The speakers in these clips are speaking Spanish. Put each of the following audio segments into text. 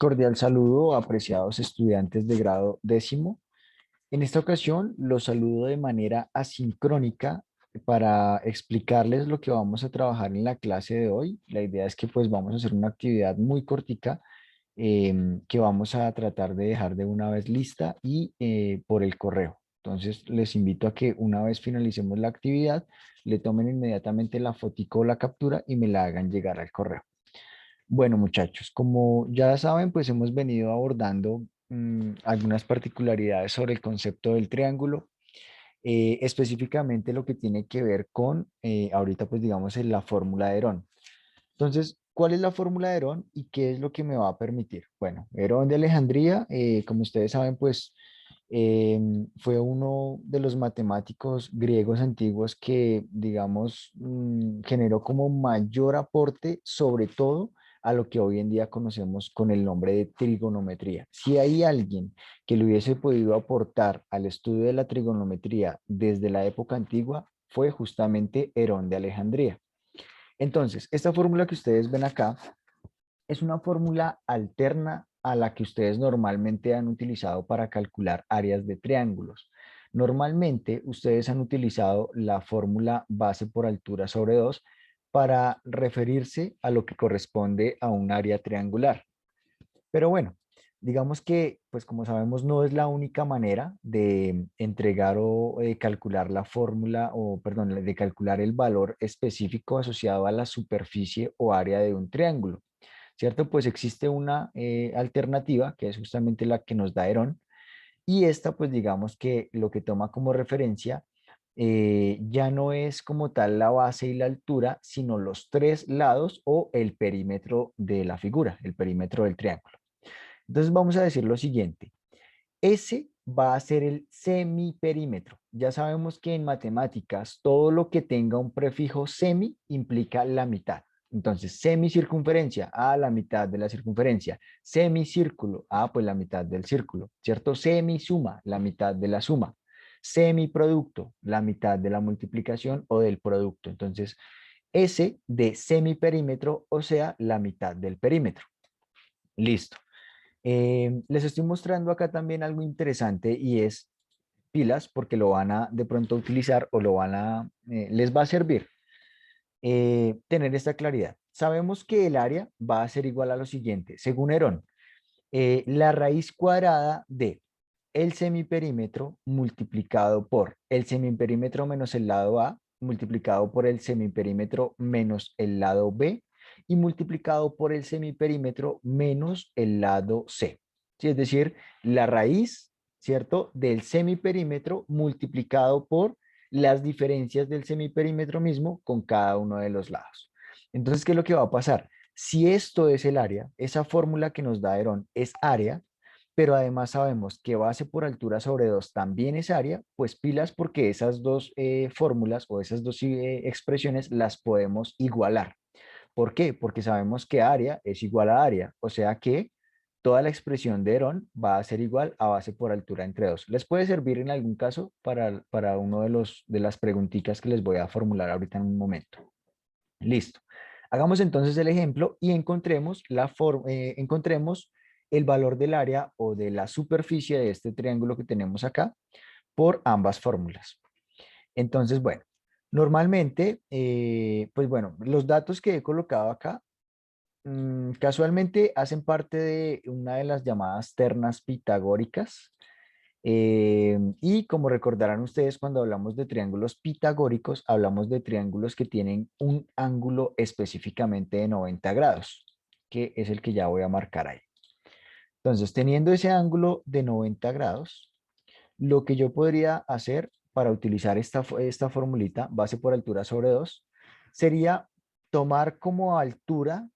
Cordial saludo, apreciados estudiantes de grado décimo. En esta ocasión los saludo de manera asincrónica para explicarles lo que vamos a trabajar en la clase de hoy. La idea es que pues vamos a hacer una actividad muy cortica que vamos a tratar de dejar de una vez lista y por el correo. Entonces les invito a que una vez finalicemos la actividad, le tomen inmediatamente la fotico o la captura y me la hagan llegar al correo. Bueno, muchachos, como ya saben, pues hemos venido abordando algunas particularidades sobre el concepto del triángulo, específicamente lo que tiene que ver con, ahorita pues digamos, en la fórmula de Herón. Entonces, ¿cuál es la fórmula de Herón y qué es lo que me va a permitir? Bueno, Herón de Alejandría, como ustedes saben, pues fue uno de los matemáticos griegos antiguos que, digamos, generó como mayor aporte, sobre todo a lo que hoy en día conocemos con el nombre de trigonometría. Si hay alguien que le hubiese podido aportar al estudio de la trigonometría desde la época antigua, fue justamente Herón de Alejandría. Entonces, esta fórmula que ustedes ven acá es una fórmula alterna a la que ustedes normalmente han utilizado para calcular áreas de triángulos. Normalmente ustedes han utilizado la fórmula base por altura sobre 2 para referirse a lo que corresponde a un área triangular. Pero bueno, digamos que, pues como sabemos, no es la única manera de entregar o de calcular la fórmula, o perdón, de calcular el valor específico asociado a la superficie o área de un triángulo, ¿cierto? Pues existe una alternativa que es justamente la que nos da Herón, y esta, pues digamos que lo que toma como referencia ya no es como tal la base y la altura, sino los tres lados o el perímetro de la figura, el perímetro del triángulo. Entonces vamos a decir lo siguiente. Ese va a ser el semiperímetro. Ya sabemos que en matemáticas todo lo que tenga un prefijo semi implica la mitad. Entonces, semicircunferencia, la mitad de la circunferencia. Semicírculo, pues la mitad del círculo, ¿cierto? Semisuma, la mitad de la suma. Semiproducto, la mitad de la multiplicación o del producto. Entonces, S de semiperímetro, o sea, la mitad del perímetro. Listo. Les estoy mostrando acá también algo interesante y es pilas porque lo van a de pronto utilizar o les va a servir tener esta claridad. Sabemos que el área va a ser igual a lo siguiente, según Herón, la raíz cuadrada de el semiperímetro multiplicado por el semiperímetro menos el lado A, multiplicado por el semiperímetro menos el lado B y multiplicado por el semiperímetro menos el lado C. Sí, es decir, la raíz, ¿cierto?, del semiperímetro multiplicado por las diferencias del semiperímetro mismo con cada uno de los lados. Entonces, ¿qué es lo que va a pasar? Si esto es el área, esa fórmula que nos da Herón es área, pero además sabemos que base por altura sobre 2 también es área, pues pilas porque esas dos fórmulas o esas dos expresiones las podemos igualar. ¿Por qué? Porque sabemos que área es igual a área, o sea que toda la expresión de Herón va a ser igual a base por altura entre 2. Les puede servir en algún caso para uno de las preguntitas que les voy a formular ahorita en un momento. Listo. Hagamos entonces el ejemplo y encontremos el valor del área o de la superficie de este triángulo que tenemos acá por ambas fórmulas. Entonces, bueno, normalmente, pues bueno, los datos que he colocado acá casualmente hacen parte de una de las llamadas ternas pitagóricas. Y como recordarán ustedes, cuando hablamos de triángulos pitagóricos, hablamos de triángulos que tienen un ángulo específicamente de 90 grados, que es el que ya voy a marcar ahí. Entonces, teniendo ese ángulo de 90 grados, lo que yo podría hacer para utilizar esta formulita, base por altura sobre 2, sería tomar como altura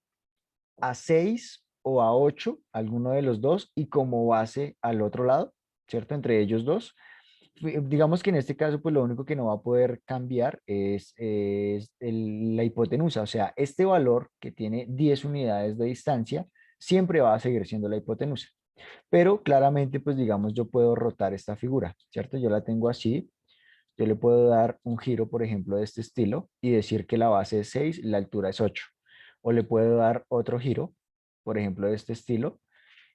a 6 o a 8, alguno de los dos, y como base al otro lado, ¿cierto? Entre ellos dos. Digamos que en este caso, pues lo único que no va a poder cambiar es la hipotenusa, o sea, este valor que tiene 10 unidades de distancia siempre va a seguir siendo la hipotenusa. Pero claramente, pues digamos, yo puedo rotar esta figura, ¿cierto? Yo la tengo así, yo le puedo dar un giro, por ejemplo, de este estilo y decir que la base es 6, la altura es 8. O le puedo dar otro giro, por ejemplo, de este estilo,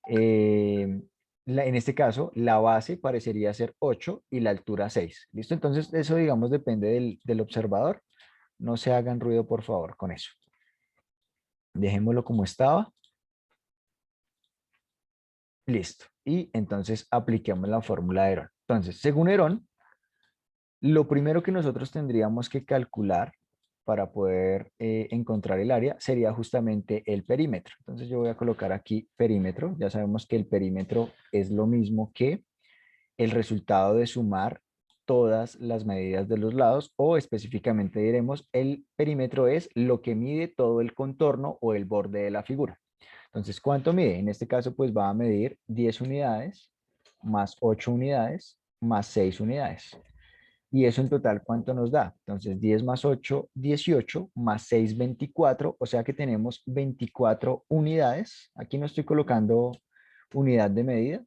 Eh, en este caso, la base parecería ser 8 y la altura 6. ¿Listo? Entonces, eso, digamos, depende del observador. No se hagan ruido, por favor, con eso. Dejémoslo como estaba. Listo. Y entonces apliquemos la fórmula de Herón. Entonces, según Herón, lo primero que nosotros tendríamos que calcular para poder encontrar el área sería justamente el perímetro. Entonces yo voy a colocar aquí perímetro. Ya sabemos que el perímetro es lo mismo que el resultado de sumar todas las medidas de los lados, o específicamente diremos el perímetro es lo que mide todo el contorno o el borde de la figura. Entonces, ¿cuánto mide? En este caso, pues va a medir 10 unidades más 8 unidades más 6 unidades. Y eso en total, ¿cuánto nos da? Entonces, 10 más 8, 18, más 6, 24, o sea que tenemos 24 unidades. Aquí no estoy colocando unidad de medida,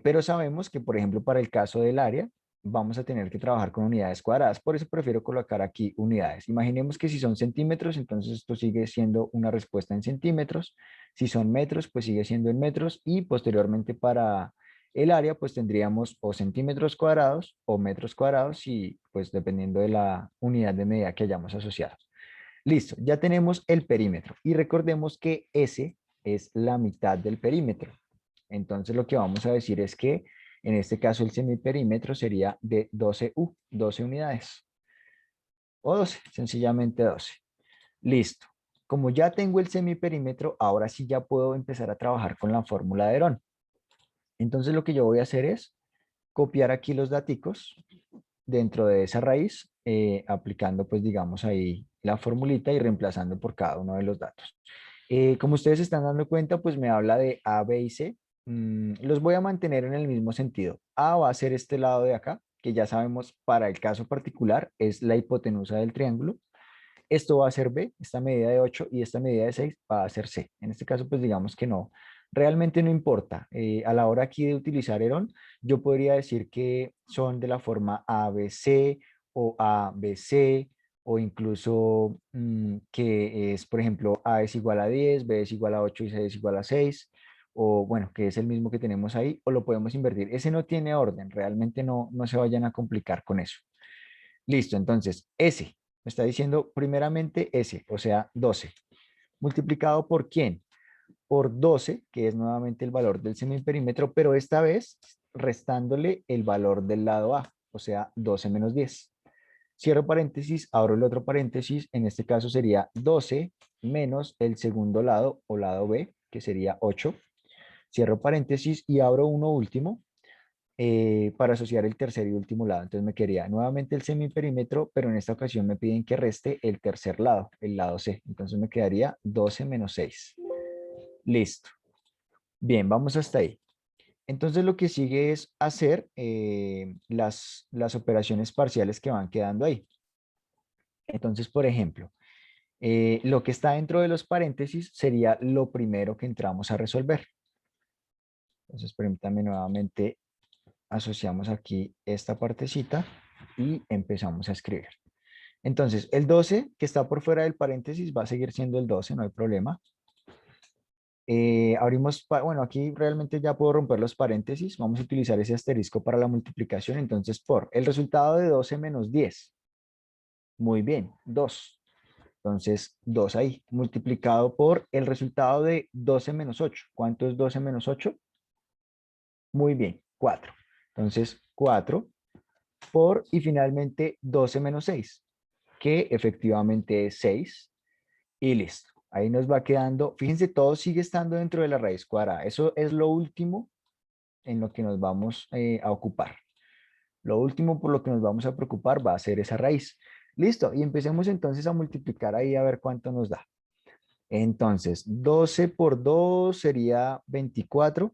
pero sabemos que, por ejemplo, para el caso del área, vamos a tener que trabajar con unidades cuadradas. Por eso prefiero colocar aquí unidades. Imaginemos que si son centímetros, entonces esto sigue siendo una respuesta en centímetros. Si son metros, pues sigue siendo en metros. Y posteriormente para el área, pues tendríamos o centímetros cuadrados o metros cuadrados, y pues dependiendo de la unidad de medida que hayamos asociado. Listo, ya tenemos el perímetro. Y recordemos que S es la mitad del perímetro. Entonces lo que vamos a decir es que en este caso el semiperímetro sería de 12 12 unidades. O 12, sencillamente 12. Listo. Como ya tengo el semiperímetro, ahora sí ya puedo empezar a trabajar con la fórmula de Herón. Entonces lo que yo voy a hacer es copiar aquí los daticos dentro de esa raíz, aplicando pues digamos ahí la formulita y reemplazando por cada uno de los datos. Como ustedes se están dando cuenta, pues me habla de A, B y C. Los voy a mantener en el mismo sentido. A va a ser este lado de acá, que ya sabemos para el caso particular es la hipotenusa del triángulo. Esto va a ser B, esta medida de 8, y esta medida de 6 va a ser C. En este caso, pues digamos que no, realmente no importa. A la hora aquí de utilizar Herón, yo podría decir que son de la forma ABC o ABC, o incluso que es, por ejemplo, A es igual a 10, B es igual a 8 y C es igual a 6, o bueno, que es el mismo que tenemos ahí, o lo podemos invertir. Ese no tiene orden, realmente no se vayan a complicar con eso. Listo, entonces S, me está diciendo primeramente S, o sea, 12. ¿Multiplicado por quién? Por 12, que es nuevamente el valor del semiperímetro, pero esta vez restándole el valor del lado A, o sea, 12 menos 10. Cierro paréntesis, abro el otro paréntesis, en este caso sería 12 menos el segundo lado o lado B, que sería 8. Cierro paréntesis y abro uno último, para asociar el tercer y último lado. Entonces me quedaría nuevamente el semiperímetro, pero en esta ocasión me piden que reste el tercer lado, el lado C. Entonces me quedaría 12 menos 6. Listo. Bien, vamos hasta ahí. Entonces lo que sigue es hacer las operaciones parciales que van quedando ahí. Entonces, por ejemplo, lo que está dentro de los paréntesis sería lo primero que entramos a resolver. Entonces, permítanme nuevamente, asociamos aquí esta partecita y empezamos a escribir. Entonces, el 12 que está por fuera del paréntesis va a seguir siendo el 12, no hay problema. Abrimos, bueno, aquí realmente ya puedo romper los paréntesis. Vamos a utilizar ese asterisco para la multiplicación. Entonces, por el resultado de 12 menos 10. Muy bien, 2. Entonces, 2 ahí, multiplicado por el resultado de 12 menos 8. ¿Cuánto es 12 menos 8? Muy bien, 4. Entonces, 4 por, y finalmente 12 menos 6, que efectivamente es 6, y listo. Ahí nos va quedando, fíjense, todo sigue estando dentro de la raíz cuadrada. Eso es lo último en lo que nos vamos a ocupar. Lo último por lo que nos vamos a preocupar va a ser esa raíz. Listo, y empecemos entonces a multiplicar ahí a ver cuánto nos da. Entonces, 12 por 2 sería 24.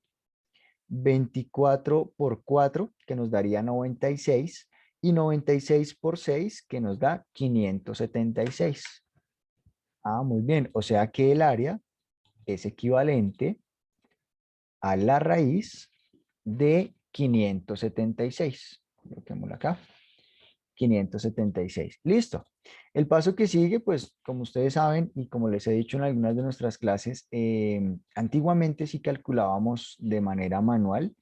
24 por 4, que nos daría 96, y 96 por 6, que nos da 576. Ah, muy bien. O sea que el área es equivalente a la raíz de 576. Coloquémoslo acá. 576. Listo. El paso que sigue, pues como ustedes saben y como les he dicho en algunas de nuestras clases, antiguamente sí calculábamos de manera manual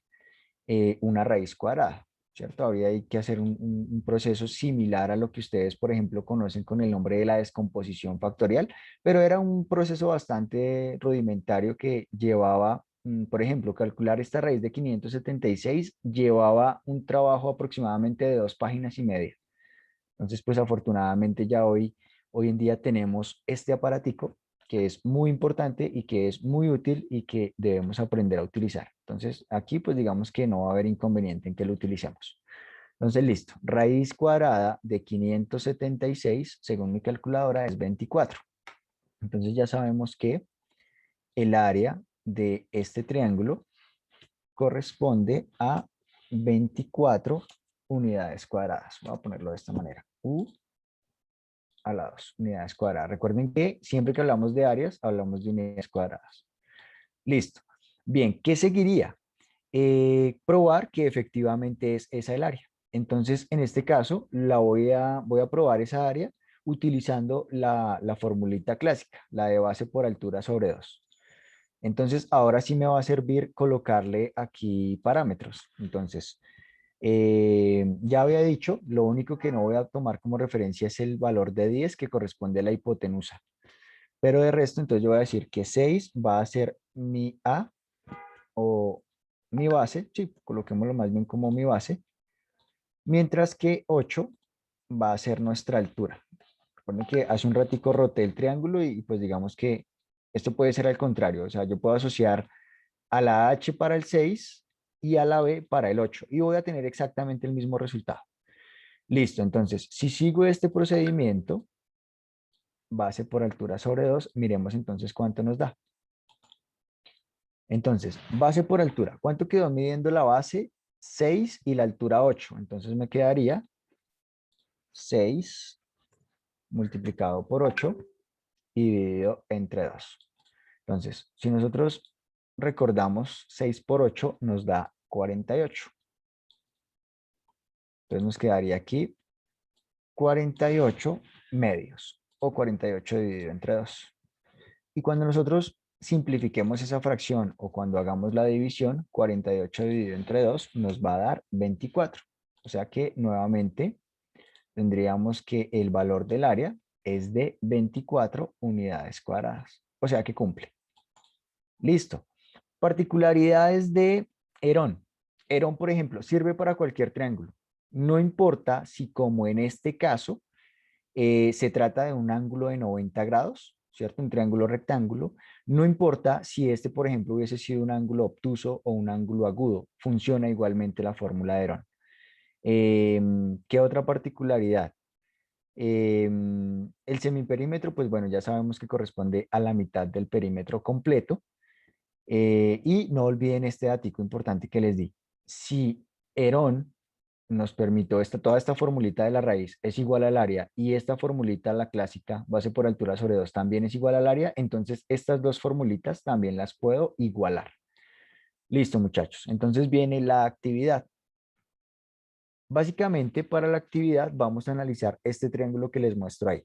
una raíz cuadrada, ¿cierto? Habría hay que hacer un proceso similar a lo que ustedes, por ejemplo, conocen con el nombre de la descomposición factorial, pero era un proceso bastante rudimentario que llevaba, por ejemplo, calcular esta raíz de 576 llevaba un trabajo aproximadamente de 2 páginas y media. Entonces, pues afortunadamente ya hoy en día tenemos este aparatico que es muy importante y que es muy útil y que debemos aprender a utilizar. Entonces, aquí pues digamos que no va a haber inconveniente en que lo utilicemos. Entonces, listo. Raíz cuadrada de 576, según mi calculadora, es 24. Entonces ya sabemos que el área de este triángulo corresponde a 24 unidades cuadradas. Voy a ponerlo de esta manera. U a la 2 unidades cuadradas. Recuerden que siempre que hablamos de áreas, hablamos de unidades cuadradas. Listo. Bien, ¿qué seguiría? Probar que efectivamente es esa el área. Entonces, en este caso, voy a probar esa área utilizando la formulita clásica, la de base por altura sobre 2. Entonces, ahora sí me va a servir colocarle aquí parámetros. Entonces, ya había dicho, lo único que no voy a tomar como referencia es el valor de 10 que corresponde a la hipotenusa. Pero de resto, entonces yo voy a decir que 6 va a ser mi A o mi base, sí, coloquémoslo más bien como mi base, mientras que 8 va a ser nuestra altura. Recuerden que hace un ratico roté el triángulo y pues digamos que esto puede ser al contrario, o sea, yo puedo asociar a la H para el 6 y a la B para el 8 y voy a tener exactamente el mismo resultado. Listo, entonces, si sigo este procedimiento, base por altura sobre 2, miremos entonces cuánto nos da. Entonces, base por altura, ¿cuánto quedó midiendo la base? 6 y la altura 8. Entonces me quedaría 6 multiplicado por 8 y dividido entre 2. Entonces, si nosotros recordamos 6 por 8 nos da 48. Entonces nos quedaría aquí 48 medios o 48 dividido entre 2. Y cuando nosotros simplifiquemos esa fracción o cuando hagamos la división, 48 dividido entre 2 nos va a dar 24. O sea que nuevamente tendríamos que el valor del área es de 24 unidades cuadradas. O sea que cumple. Listo. Particularidades de Herón. Herón, por ejemplo, sirve para cualquier triángulo. No importa si como en este caso se trata de un ángulo de 90 grados, ¿cierto? Un triángulo rectángulo. No importa si este, por ejemplo, hubiese sido un ángulo obtuso o un ángulo agudo, funciona igualmente la fórmula de Herón. ¿Qué otra particularidad? El semiperímetro, pues bueno, ya sabemos que corresponde a la mitad del perímetro completo. Y no olviden este dato importante que les di. Si Herón nos permitió toda esta formulita de la raíz es igual al área y esta formulita, la clásica, base por altura sobre 2, también es igual al área, entonces estas dos formulitas también las puedo igualar. Listo, muchachos. Entonces viene la actividad. Básicamente para la actividad vamos a analizar este triángulo que les muestro ahí.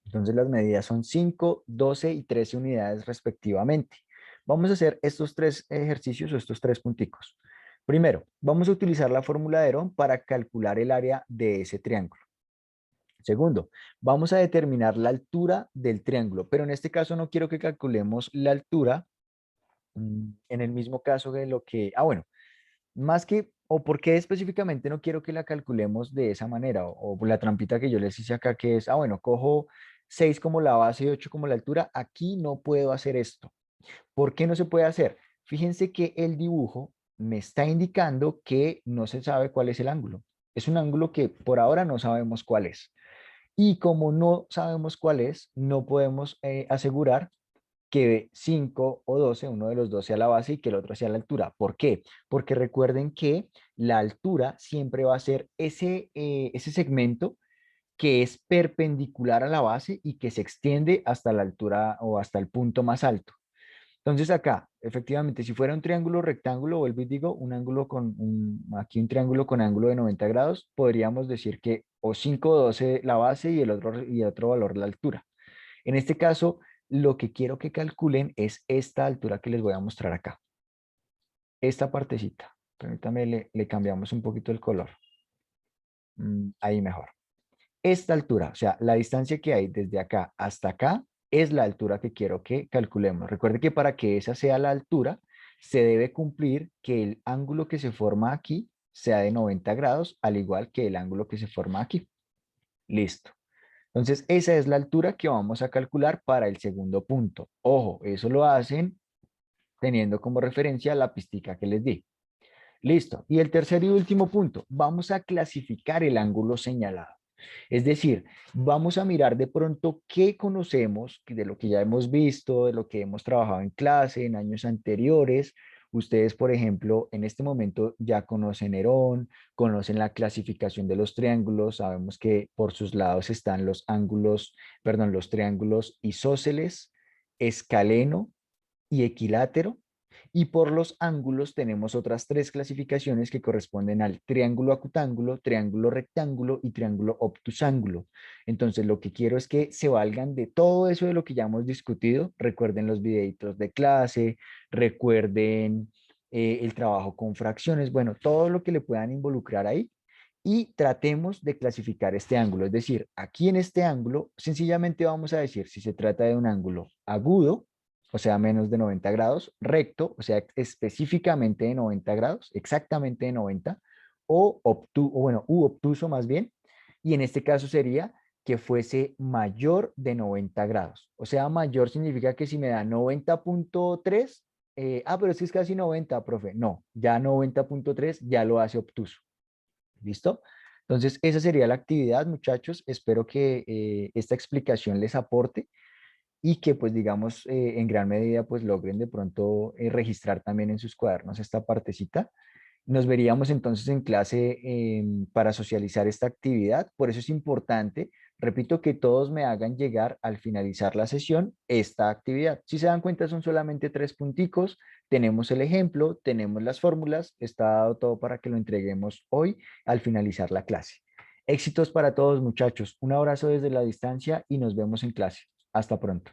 Entonces las medidas son 5, 12 y 13 unidades respectivamente. Vamos a hacer estos tres ejercicios o estos tres punticos. Primero, vamos a utilizar la fórmula de Herón para calcular el área de ese triángulo. Segundo, vamos a determinar la altura del triángulo, pero en este caso no quiero que calculemos la altura en el mismo caso de lo que, bueno, más que, o por qué específicamente no quiero que la calculemos de esa manera, o la trampita que yo les hice acá que es, bueno, cojo 6 como la base y 8 como la altura, aquí no puedo hacer esto. ¿Por qué no se puede hacer? Fíjense que el dibujo me está indicando que no se sabe cuál es el ángulo. Es un ángulo que por ahora no sabemos cuál es. Y como no sabemos cuál es, no podemos asegurar que 5 o 12, uno de los dos sea la base y que el otro sea la altura. ¿Por qué? Porque recuerden que la altura siempre va a ser ese segmento que es perpendicular a la base y que se extiende hasta la altura o hasta el punto más alto. Entonces acá, efectivamente, si fuera un triángulo rectángulo, vuelvo y digo, un ángulo aquí un triángulo con ángulo de 90 grados, podríamos decir que o 5,12 la base y el otro valor la altura. En este caso, lo que quiero que calculen es esta altura que les voy a mostrar acá. Esta partecita. Permítame, le cambiamos un poquito el color. Ahí mejor. Esta altura, o sea, la distancia que hay desde acá hasta acá, es la altura que quiero que calculemos. Recuerde que para que esa sea la altura, se debe cumplir que el ángulo que se forma aquí sea de 90 grados, al igual que el ángulo que se forma aquí. Listo. Entonces, esa es la altura que vamos a calcular para el segundo punto. Ojo, eso lo hacen teniendo como referencia la pistica que les di. Listo. Y el tercer y último punto, vamos a clasificar el ángulo señalado. Es decir, vamos a mirar de pronto qué conocemos de lo que ya hemos visto, de lo que hemos trabajado en clase, en años anteriores. Ustedes, por ejemplo, en este momento ya conocen Herón, conocen la clasificación de los triángulos, sabemos que por sus lados están los ángulos, perdón, los triángulos isósceles, escaleno y equilátero. Y por los ángulos tenemos otras tres clasificaciones que corresponden al triángulo acutángulo, triángulo rectángulo y triángulo obtusángulo. Entonces, lo que quiero es que se valgan de todo eso de lo que ya hemos discutido. Recuerden los videitos de clase, recuerden el trabajo con fracciones, bueno, todo lo que le puedan involucrar ahí. Y tratemos de clasificar este ángulo. Es decir, aquí en este ángulo, sencillamente vamos a decir si se trata de un ángulo agudo, o sea, menos de 90 grados, recto, o sea, específicamente de 90 grados, exactamente de 90, o bueno, u obtuso más bien, y en este caso sería que fuese mayor de 90 grados. O sea, mayor significa que si me da 90,3, pero es que es casi 90, profe. No, ya 90,3 ya lo hace obtuso. ¿Listo? Entonces, esa sería la actividad, muchachos. Espero que esta explicación les aporte y que pues digamos en gran medida pues logren de pronto registrar también en sus cuadernos esta partecita. Nos veríamos entonces en clase para socializar esta actividad. Por eso es importante, repito, que todos me hagan llegar al finalizar la sesión esta actividad. Si se dan cuenta, son solamente 3 punticos. Tenemos el ejemplo, tenemos las fórmulas. Está dado todo para que lo entreguemos hoy al finalizar la clase. Éxitos para todos, muchachos. Un abrazo desde la distancia y nos vemos en clase. Hasta pronto.